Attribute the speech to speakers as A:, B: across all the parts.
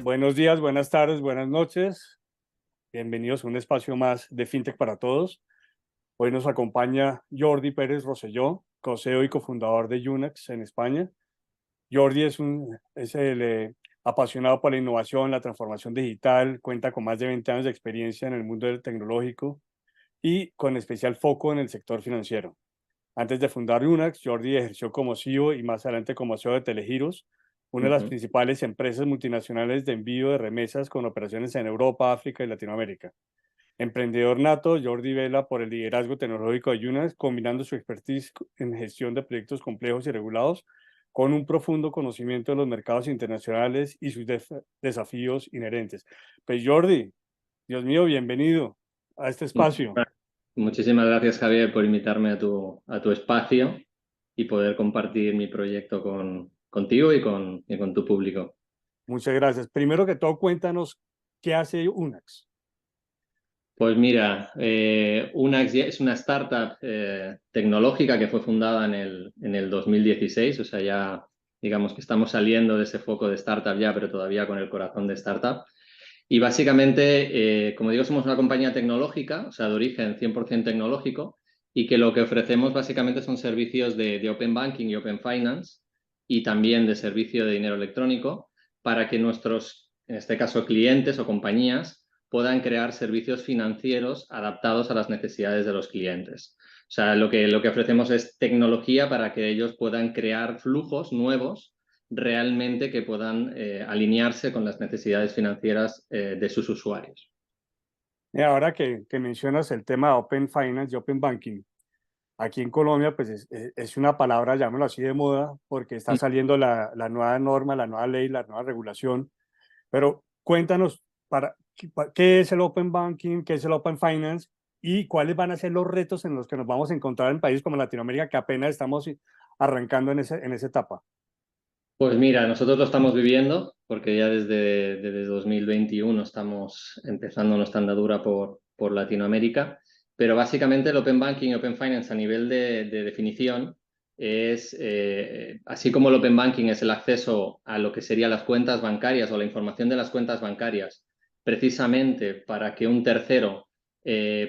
A: Buenos días, buenas tardes, buenas noches. Bienvenidos a un espacio más de FinTech para Todos. Hoy nos acompaña Jordi Pérez Rosselló, co-CEO y cofundador de Unax en España. Jordi es el apasionado por la innovación, la transformación digital, cuenta con más de 20 años de experiencia en el mundo del tecnológico y con especial foco en el sector financiero. Antes de fundar Unax, Jordi ejerció como CEO y más adelante como CEO de Telegiros, una de las
B: Ujú.
A: principales empresas multinacionales de envío de remesas con operaciones en Europa, África y Latinoamérica. Emprendedor nato, Jordi vela por el liderazgo tecnológico de Unax, combinando su expertise en gestión de proyectos complejos y regulados con un profundo conocimiento de los mercados internacionales y sus desafíos inherentes. Pues Jordi, Dios mío, bienvenido a este espacio.
B: Muchísimas, muchísimas gracias, Javier, por invitarme a tu espacio y poder compartir mi proyecto contigo y con tu público.
A: Muchas gracias. Primero que todo, cuéntanos qué hace Unax.
B: Pues mira, Unax es una startup tecnológica que fue fundada en el 2016, o sea, ya digamos que estamos saliendo de ese foco de startup ya, pero todavía con el corazón de startup. Y básicamente, como digo, somos una compañía tecnológica, o sea, de origen 100% tecnológico, y que lo que ofrecemos básicamente son servicios de Open Banking y Open Finance y también de servicio de dinero electrónico para que nuestros, en este caso, clientes o compañías puedan crear servicios financieros adaptados a las necesidades de los clientes. O sea, lo que ofrecemos es tecnología para que ellos puedan crear flujos nuevos realmente que puedan alinearse con las necesidades financieras de sus usuarios.
A: Ahora que mencionas el tema de Open Finance y Open Banking, aquí en Colombia pues es una palabra, llamémoslo así, de moda, porque está saliendo la nueva norma, la nueva ley, la nueva regulación. Pero cuéntanos, ¿qué es el Open Banking, qué es el Open Finance y cuáles van a ser los retos en los que nos vamos a encontrar en países como Latinoamérica, que apenas estamos arrancando en esa etapa?
B: Pues mira, nosotros lo estamos viviendo porque ya desde 2021 estamos empezando nuestra andadura por Latinoamérica, pero básicamente el Open Banking y Open Finance a nivel de definición es, así como el Open Banking es el acceso a lo que serían las cuentas bancarias o la información de las cuentas bancarias, precisamente para que un tercero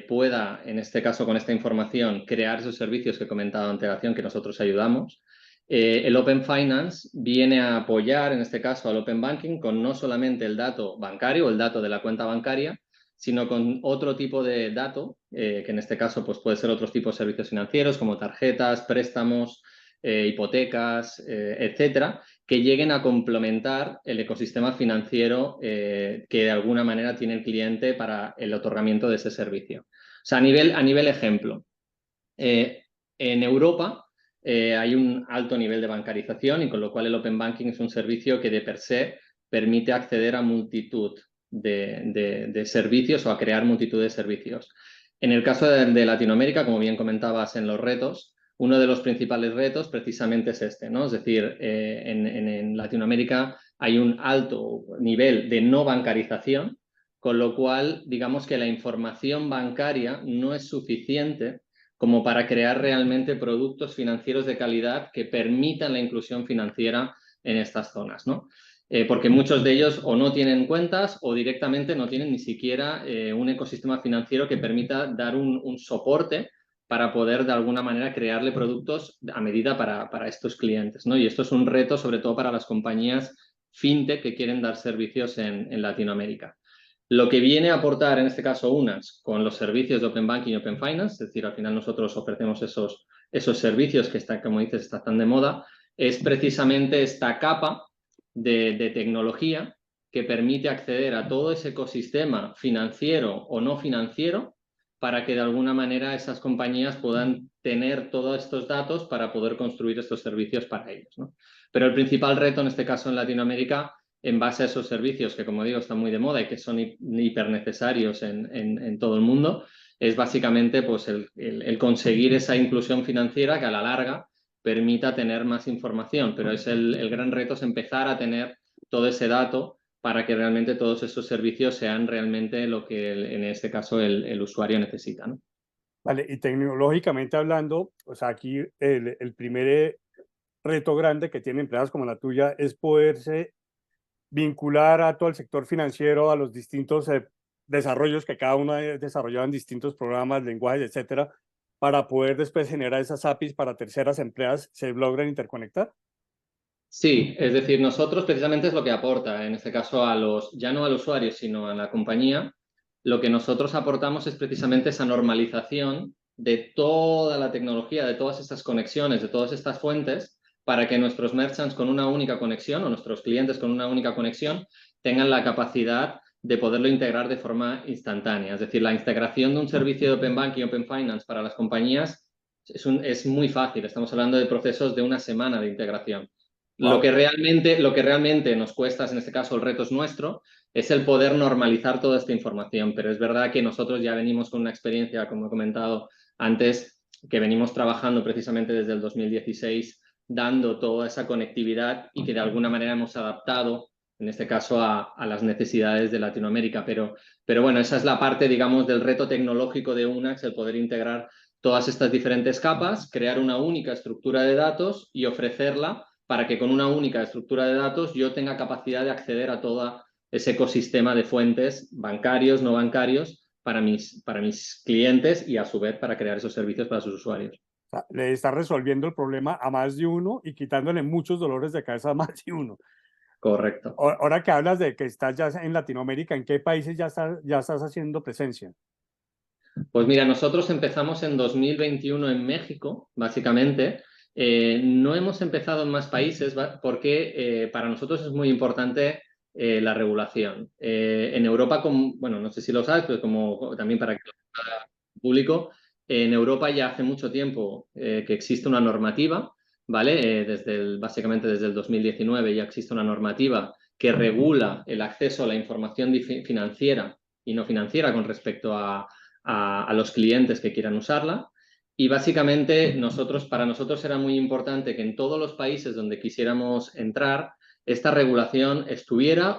B: pueda, en este caso con esta información, crear esos servicios que he comentado a antelación que nosotros ayudamos. El Open Finance viene a apoyar, en este caso, al Open Banking con no solamente el dato bancario o el dato de la cuenta bancaria, sino con otro tipo de dato, que en este caso pues, puede ser otros tipos de servicios financieros como tarjetas, préstamos, hipotecas, etcétera, que lleguen a complementar el ecosistema financiero que de alguna manera tiene el cliente para el otorgamiento de ese servicio. O sea, a nivel ejemplo, en Europa hay un alto nivel de bancarización y con lo cual el Open Banking es un servicio que de per se permite acceder a multitud de servicios o a crear multitud de servicios. En el caso de Latinoamérica, como bien comentabas en los retos, uno de los principales retos precisamente es este, ¿no? Es decir, en Latinoamérica hay un alto nivel de no bancarización, con lo cual digamos que la información bancaria no es suficiente como para crear realmente productos financieros de calidad que permitan la inclusión financiera en estas zonas, ¿no? Porque muchos de ellos o no tienen cuentas o directamente no tienen ni siquiera un ecosistema financiero que permita dar un soporte para poder de alguna manera crearle productos a medida para estos clientes, ¿no? Y esto es un reto sobre todo para las compañías fintech que quieren dar servicios en Latinoamérica. Lo que viene a aportar en este caso UNAS con los servicios de Open Banking y Open Finance, es decir, al final nosotros ofrecemos esos servicios que están, como dices, están tan de moda, es precisamente esta capa de tecnología que permite acceder a todo ese ecosistema financiero o no financiero para que de alguna manera esas compañías puedan tener todos estos datos para poder construir estos servicios para ellos, ¿no? Pero el principal reto en este caso en Latinoamérica en base a esos servicios que, como digo, están muy de moda y que son hiper necesarios en todo el mundo, es básicamente pues, el conseguir esa inclusión financiera que a la larga permita tener más información, pero es el gran reto es empezar a tener todo ese dato para que realmente todos esos servicios sean realmente lo que en este caso el usuario necesita, ¿no?
A: Vale, y tecnológicamente hablando, o sea, aquí el primer reto grande que tienen empresas como la tuya es poderse vincular a todo el sector financiero a los distintos desarrollos que cada uno ha desarrollado en distintos programas, lenguajes, etcétera, para poder después generar esas APIs para terceras empresas, ¿se logran interconectar?
B: Sí, es decir, nosotros precisamente es lo que aporta, en este caso a los, ya no al usuario, sino a la compañía, lo que nosotros aportamos es precisamente esa normalización de toda la tecnología, de todas estas conexiones, de todas estas fuentes, para que nuestros merchants con una única conexión o nuestros clientes con una única conexión tengan la capacidad de poderlo integrar de forma instantánea. Es decir, la integración de un servicio de Open Banking y Open Finance para las compañías es muy fácil. Estamos hablando de procesos de una semana de integración. Lo
A: Wow.
B: que realmente nos cuesta, en este caso el reto es nuestro, es el poder normalizar toda esta información. Pero es verdad que nosotros ya venimos con una experiencia, como he comentado antes, que venimos trabajando precisamente desde el 2016, dando toda esa conectividad y que de alguna manera hemos adaptado, en este caso, a las necesidades de Latinoamérica. Pero bueno, esa es la parte, digamos, del reto tecnológico de Unax, el poder integrar todas estas diferentes capas, crear una única estructura de datos y ofrecerla para que con una única estructura de datos yo tenga capacidad de acceder a todo ese ecosistema de fuentes bancarios, no bancarios, para mis clientes y a su vez para crear esos servicios para sus usuarios.
A: O sea, le está resolviendo el problema a más de uno y quitándole muchos dolores de cabeza a más de uno.
B: Correcto.
A: Ahora que hablas de que estás ya en Latinoamérica, ¿en qué países ya estás haciendo presencia?
B: Pues mira, nosotros empezamos en 2021 en México, básicamente. No hemos empezado en más países porque para nosotros es muy importante la regulación. En Europa, bueno, no sé si lo sabes, pero como también para que lo sepa el público, en Europa ya hace mucho tiempo que existe una normativa, ¿vale? Básicamente desde el 2019 ya existe una normativa que regula el acceso a la información financiera y no financiera con respecto a los clientes que quieran usarla. Y básicamente para nosotros era muy importante que en todos los países donde quisiéramos entrar, esta regulación estuviera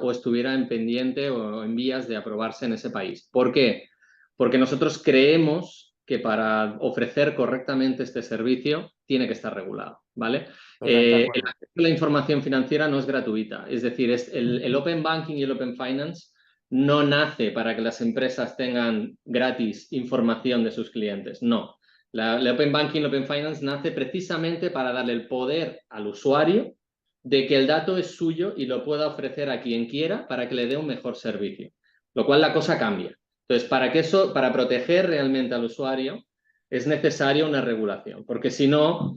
B: en pendiente o en vías de aprobarse en ese país. ¿Por qué? Porque nosotros creemos que para ofrecer correctamente este servicio tiene que estar regulado, ¿vale?
A: Totalmente de
B: El
A: acuerdo.
B: acceso a la información financiera no es gratuita, es decir, el Open Banking y el Open Finance no nace para que las empresas tengan gratis información de sus clientes, no. La Open Banking, la Open Finance nace precisamente para darle el poder al usuario de que el dato es suyo y lo pueda ofrecer a quien quiera para que le dé un mejor servicio, lo cual la cosa cambia. Entonces, para proteger realmente al usuario es necesaria una regulación, porque si no,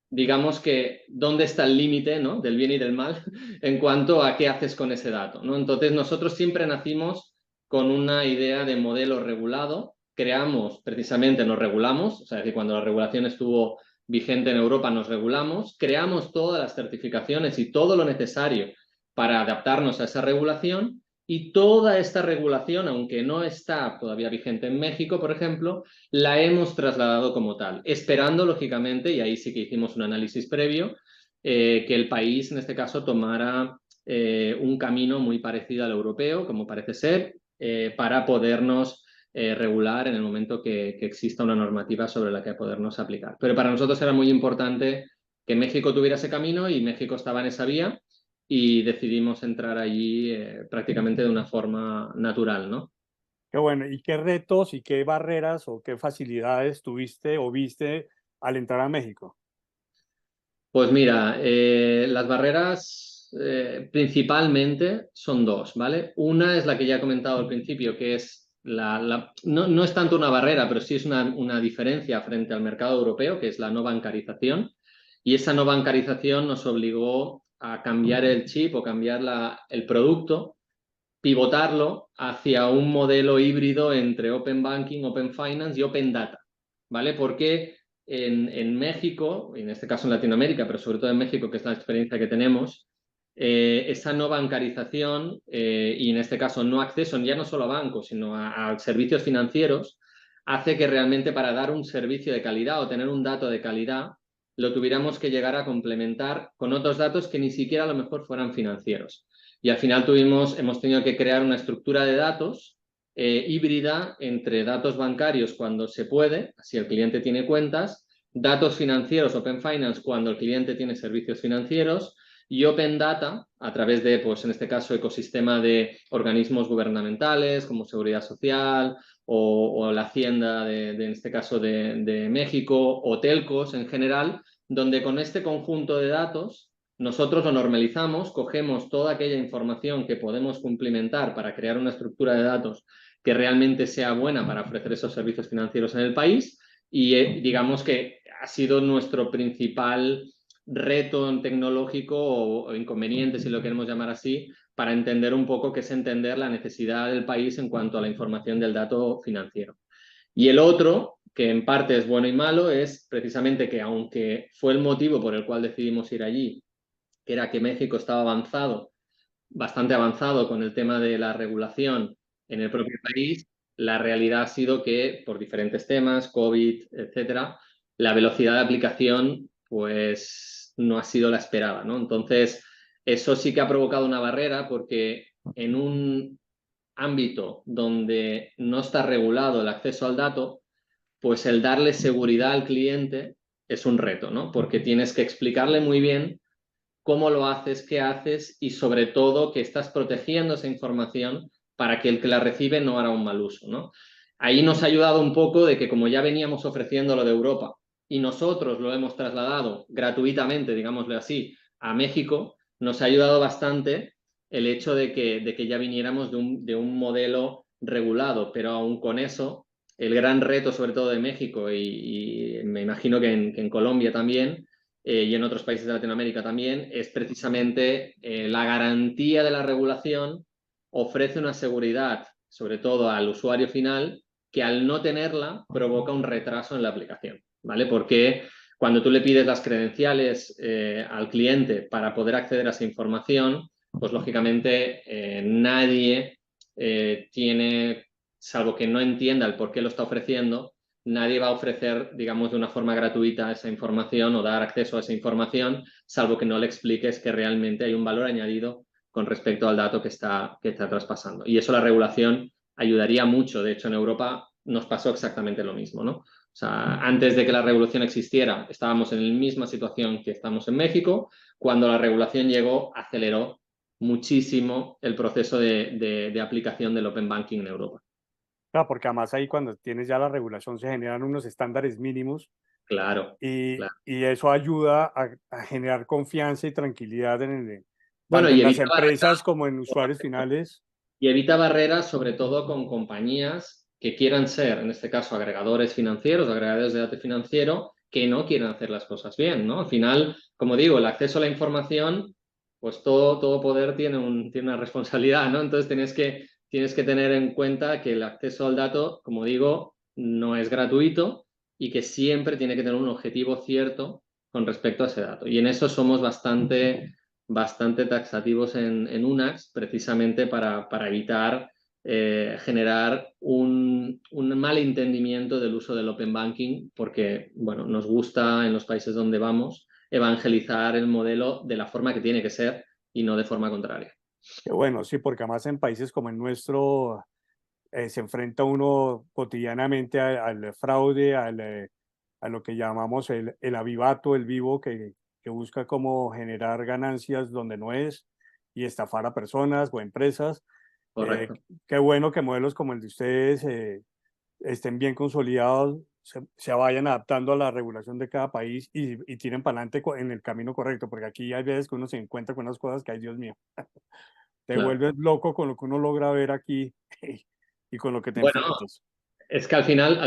B: digamos que dónde está el límite, ¿no?, del bien y del mal en cuanto a qué haces con ese dato, ¿no? Entonces nosotros siempre nacimos con una idea de modelo regulado, nos regulamos, o sea, que cuando la regulación estuvo vigente en Europa nos regulamos, creamos todas las certificaciones y todo lo necesario para adaptarnos a esa regulación. Y toda esta regulación, aunque no está todavía vigente en México, por ejemplo, la hemos trasladado como tal, esperando, lógicamente, y ahí sí que hicimos un análisis previo, que el país, en este caso, tomara un camino muy parecido al europeo, como parece ser, para podernos regular en el momento que exista una normativa sobre la que podernos aplicar. Pero para nosotros era muy importante que México tuviera ese camino y México estaba en esa vía y decidimos entrar allí prácticamente de una forma natural, ¿no?
A: Qué bueno. ¿Y qué retos y qué barreras o qué facilidades tuviste o viste al entrar a México?
B: Pues mira, las barreras principalmente son dos, ¿vale? Una es la que ya he comentado al principio, que es no es tanto una barrera, pero sí es una diferencia frente al mercado europeo, que es la no bancarización. Y esa no bancarización nos obligó a cambiar el chip o cambiar el producto, pivotarlo hacia un modelo híbrido entre Open Banking, Open Finance y Open Data, ¿vale? Porque en México, en este caso en Latinoamérica, pero sobre todo en México, que es la experiencia que tenemos, esa no bancarización y en este caso no acceso ya no solo a bancos, sino a servicios financieros, hace que realmente para dar un servicio de calidad o tener un dato de calidad, lo tuviéramos que llegar a complementar con otros datos que ni siquiera a lo mejor fueran financieros. Y al final hemos tenido que crear una estructura de datos híbrida entre datos bancarios cuando se puede, si el cliente tiene cuentas, datos financieros, Open Finance, cuando el cliente tiene servicios financieros, y Open Data a través de, pues en este caso, ecosistema de organismos gubernamentales como Seguridad Social o la Hacienda en este caso de México o telcos en general, donde con este conjunto de datos nosotros lo normalizamos, cogemos toda aquella información que podemos complementar para crear una estructura de datos que realmente sea buena para ofrecer esos servicios financieros en el país y digamos que ha sido nuestro principal reto tecnológico o inconveniente, si lo queremos llamar así, para entender un poco qué es entender la necesidad del país en cuanto a la información del dato financiero. Y el otro, que en parte es bueno y malo, es precisamente que aunque fue el motivo por el cual decidimos ir allí, que era que México estaba bastante avanzado con el tema de la regulación en el propio país, la realidad ha sido que por diferentes temas, COVID, etcétera, la velocidad de aplicación pues no ha sido la esperada, ¿no? Entonces, eso sí que ha provocado una barrera porque en un ámbito donde no está regulado el acceso al dato, pues el darle seguridad al cliente es un reto, ¿no? Porque tienes que explicarle muy bien cómo lo haces, qué haces y sobre todo que estás protegiendo esa información para que el que la recibe no hará un mal uso, ¿no? Ahí nos ha ayudado un poco de que como ya veníamos ofreciendo lo de Europa y nosotros lo hemos trasladado gratuitamente, digámoslo así, a México, nos ha ayudado bastante el hecho de que ya viniéramos de un modelo regulado, pero aún con eso, el gran reto sobre todo de México y me imagino que en Colombia también, y en otros países de Latinoamérica también, es precisamente la garantía de la regulación ofrece una seguridad, sobre todo al usuario final, que al no tenerla provoca un retraso en la aplicación, ¿vale? Porque cuando tú le pides las credenciales al cliente para poder acceder a esa información, pues lógicamente nadie tiene, salvo que no entienda el por qué lo está ofreciendo, nadie va a ofrecer, digamos, de una forma gratuita esa información o dar acceso a esa información, salvo que no le expliques que realmente hay un valor añadido con respecto al dato que está traspasando. Y eso la regulación ayudaría mucho. De hecho, en Europa nos pasó exactamente lo mismo, ¿no? O sea, antes de que la regulación existiera, estábamos en la misma situación que estamos en México. Cuando la regulación llegó, aceleró muchísimo el proceso de aplicación del Open Banking en Europa.
A: Claro, porque además ahí cuando tienes ya la regulación se generan unos estándares mínimos
B: Claro, claro.
A: y eso ayuda a generar confianza y tranquilidad
B: Bueno,
A: tanto
B: y
A: en las
B: evita
A: empresas como en usuarios finales.
B: Y evita barreras, sobre todo con compañías que quieran ser, en este caso, agregadores financieros, agregadores de datos financiero, que no quieran hacer las cosas bien, ¿no? Al final, como digo, el acceso a la información, pues todo poder tiene una responsabilidad, ¿no? Entonces tienes que tener en cuenta que el acceso al dato, como digo, no es gratuito y que siempre tiene que tener un objetivo cierto con respecto a ese dato. Y en eso somos bastante taxativos en UNAX, precisamente para evitar generar un mal entendimiento del uso del Open Banking, porque bueno, nos gusta en los países donde vamos evangelizar el modelo de la forma que tiene que ser y no de forma contraria.
A: Que bueno, sí, porque además en países como el nuestro se enfrenta uno cotidianamente al fraude, a lo que llamamos el avivato, el vivo, que busca como generar ganancias donde no es y estafar a personas o empresas. Eh,
B: Correcto.
A: Qué bueno que modelos como el de ustedes estén bien consolidados, se vayan adaptando a la regulación de cada país y tiren para adelante en el camino correcto, porque aquí hay veces que uno se encuentra con unas cosas que, ay Dios mío, te
B: Claro.
A: vuelves loco con lo que uno logra ver aquí y con lo que te
B: Bueno,
A: enfrentas.
B: es que al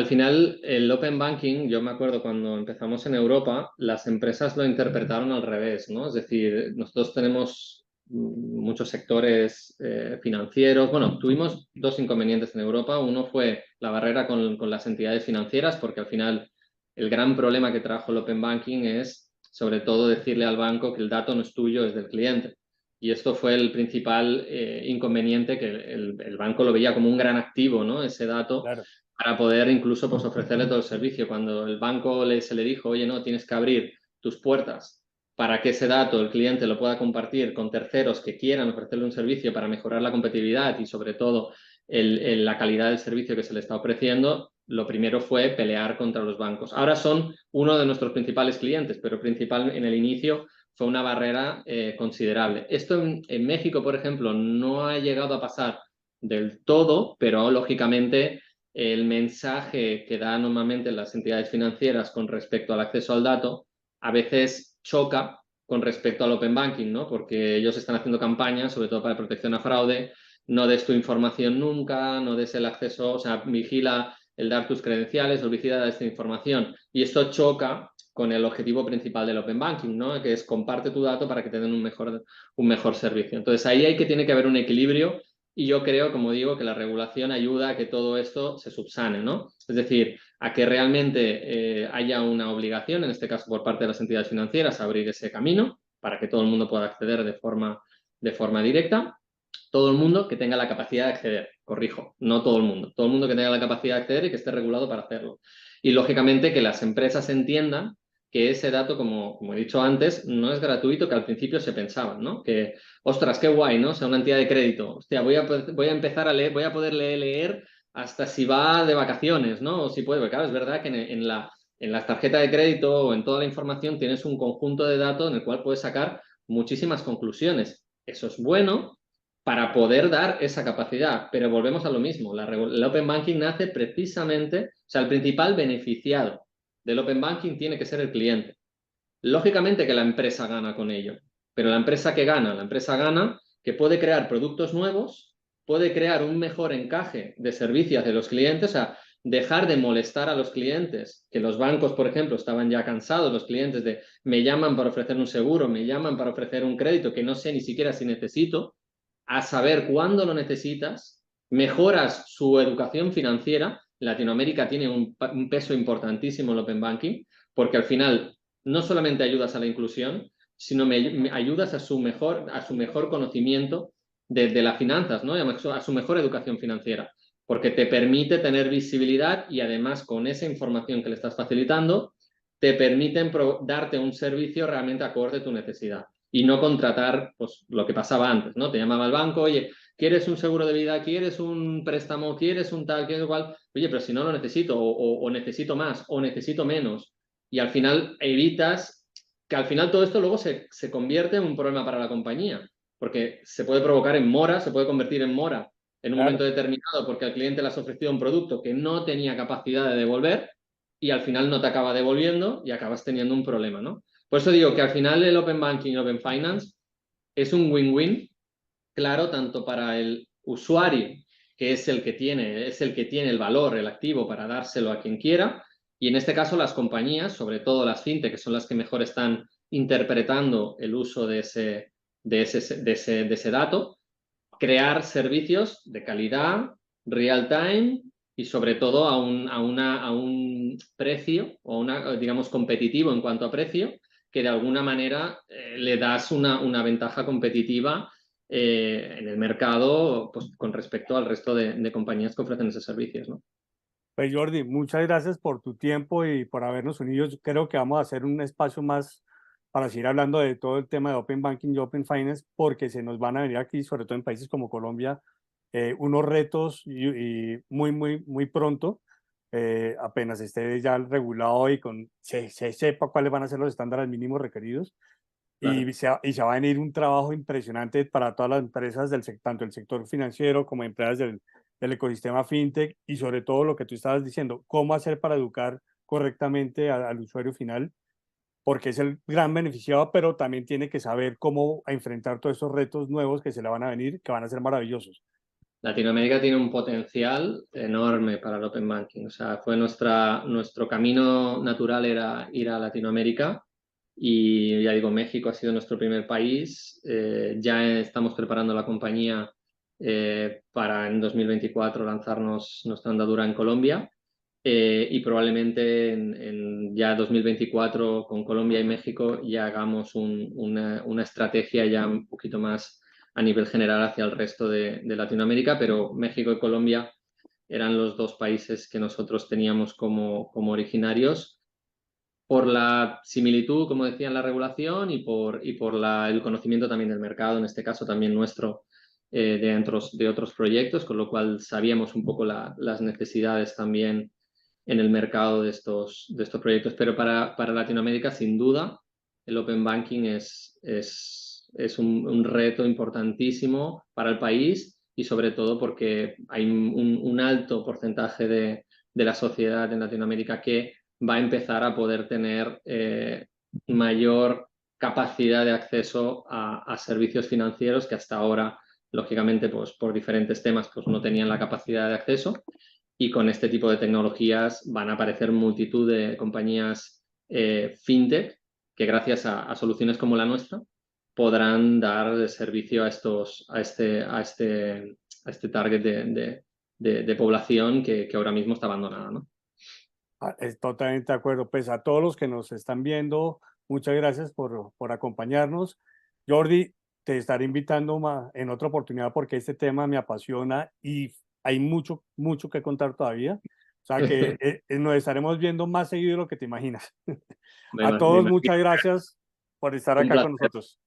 B: final el Open Banking, yo me acuerdo cuando empezamos en Europa, las empresas lo interpretaron al revés, ¿no? Es decir, nosotros tenemos muchos sectores financieros. Bueno, tuvimos dos inconvenientes en Europa. Uno fue la barrera con las entidades financieras, porque al final el gran problema que trajo el Open Banking es, sobre todo, decirle al banco que el dato no es tuyo, es del cliente. Y esto fue el principal inconveniente, que el banco lo veía como un gran activo, ¿no? Ese dato
A: Claro.
B: para poder incluso pues, ofrecerle todo el servicio. Cuando el banco se le dijo, oye, no, tienes que abrir tus puertas para que ese dato el cliente lo pueda compartir con terceros que quieran ofrecerle un servicio para mejorar la competitividad y sobre todo la calidad del servicio que se le está ofreciendo, lo primero fue pelear contra los bancos. Ahora son uno de nuestros principales clientes, pero principal en el inicio fue una barrera considerable. Esto en México, por ejemplo, no ha llegado a pasar del todo, pero lógicamente el mensaje que dan normalmente las entidades financieras con respecto al acceso al dato a veces choca con respecto al Open Banking, ¿no? Porque ellos están haciendo campañas, sobre todo para protección a fraude, no des tu información nunca, no des el acceso, o sea, vigila el dar tus credenciales o vigila esta información. Y esto choca con el objetivo principal del Open Banking, ¿no? Que es comparte tu dato para que te den un mejor servicio. Entonces ahí tiene que haber un equilibrio y yo creo, como digo, que la regulación ayuda a que todo esto se subsane, ¿no? Es decir, a que realmente haya una obligación, en este caso por parte de las entidades financieras, a abrir ese camino para que todo el mundo pueda acceder de forma directa. Todo el mundo que tenga la capacidad de acceder, corrijo, no todo el mundo que tenga la capacidad de acceder y que esté regulado para hacerlo. Y lógicamente que las empresas entiendan que ese dato, como he dicho antes, no es gratuito, que al principio se pensaba, ¿no? Que, ostras, qué guay, ¿no? O sea, una entidad de crédito, hostia, voy a empezar a leer, voy a poder leer hasta si va de vacaciones, ¿no? O si puede, porque claro, es verdad que en las tarjetas de crédito o en toda la información tienes un conjunto de datos en el cual puedes sacar muchísimas conclusiones. Eso es bueno para poder dar esa capacidad, pero volvemos a lo mismo, el Open Banking nace precisamente, o sea, el principal beneficiado del Open Banking tiene que ser el cliente. Lógicamente que la empresa gana con ello, pero la empresa gana que puede crear productos nuevos, puede crear un mejor encaje de servicios de los clientes, o sea, dejar de molestar a los clientes, que los bancos, por ejemplo, estaban ya cansados, los clientes de me llaman para ofrecer un seguro, me llaman para ofrecer un crédito que no sé ni siquiera si necesito, a saber cuándo lo necesitas, mejoras su educación financiera. Latinoamérica tiene un peso importantísimo en el Open Banking, porque al final no solamente ayudas a la inclusión, sino me ayudas a su mejor conocimiento de las finanzas, ¿no? A su mejor educación financiera, porque te permite tener visibilidad y además con esa información que le estás facilitando, te permiten darte un servicio realmente acorde a tu necesidad y no contratar pues, lo que pasaba antes, ¿no? Te llamaba el banco, oye, ¿quieres un seguro de vida? ¿Quieres un préstamo? ¿Quieres un tal? ¿Quieres igual? Oye, pero si no lo necesito, o necesito más, o necesito menos. Y al final evitas que al final todo esto luego se convierte en un problema para la compañía, porque se puede provocar en mora, se puede convertir en mora en un momento
A: Claro.
B: determinado porque al cliente le has ofrecido un producto que no tenía capacidad de devolver y al final no te acaba devolviendo y acabas teniendo un problema, ¿no? Por eso digo que al final el Open Banking y Open Finance es un win-win, claro, tanto para el usuario, que es el que tiene el valor, el activo para dárselo a quien quiera, y en este caso las compañías, sobre todo las fintech, que son las que mejor están interpretando el uso de ese dato, crear servicios de calidad, real time y sobre todo a un precio o digamos competitivo en cuanto a precio, que de alguna manera le das una ventaja competitiva en el mercado pues, con respecto al resto de compañías que ofrecen esos servicios, ¿no?
A: Pues Jordi, muchas gracias por tu tiempo y por habernos unido. Yo creo que vamos a hacer un espacio más para seguir hablando de todo el tema de Open Banking y Open Finance, porque se nos van a venir aquí, sobre todo en países como Colombia, unos retos y muy pronto, apenas esté ya regulado y se sepa cuáles van a ser los estándares mínimos requeridos.
B: Claro.
A: Y se va a venir un trabajo impresionante para todas las empresas, tanto el sector financiero como empresas del ecosistema fintech y sobre todo lo que tú estabas diciendo, cómo hacer para educar correctamente al usuario final, porque es el gran beneficiado, pero también tiene que saber cómo enfrentar todos esos retos nuevos que se le van a venir, que van a ser maravillosos.
B: Latinoamérica tiene un potencial enorme para el Open Banking. O sea, nuestro camino natural era ir a Latinoamérica y ya digo, México ha sido nuestro primer país. Ya estamos preparando la compañía para en 2024 lanzarnos nuestra andadura en Colombia y probablemente en ya 2024 con Colombia y México ya hagamos una estrategia ya un poquito más a nivel general hacia el resto de Latinoamérica, pero México y Colombia eran los dos países que nosotros teníamos como originarios por la similitud, como decía, en la regulación y por el conocimiento también del mercado, en este caso también nuestro, de otros proyectos, con lo cual sabíamos un poco las necesidades también en el mercado de estos proyectos. Pero para Latinoamérica, sin duda, el Open Banking es un reto importantísimo para el país y sobre todo porque hay un alto porcentaje de la sociedad en Latinoamérica que va a empezar a poder tener mayor capacidad de acceso a servicios financieros que hasta ahora, lógicamente, pues por diferentes temas, pues no tenían la capacidad de acceso. Y con este tipo de tecnologías van a aparecer multitud de compañías fintech que gracias a soluciones como la nuestra podrán dar servicio a este target de población que ahora mismo está abandonada, ¿no?
A: Totalmente de acuerdo. Pues a todos los que nos están viendo, muchas gracias por acompañarnos. Jordi, te estaré invitando en otra oportunidad porque este tema me apasiona y hay mucho, mucho que contar todavía. O sea que nos estaremos viendo más seguido de lo que te imaginas. A
B: Me
A: todos,
B: imagino.
A: muchas gracias por estar
B: Un
A: acá con
B: placer.
A: nosotros.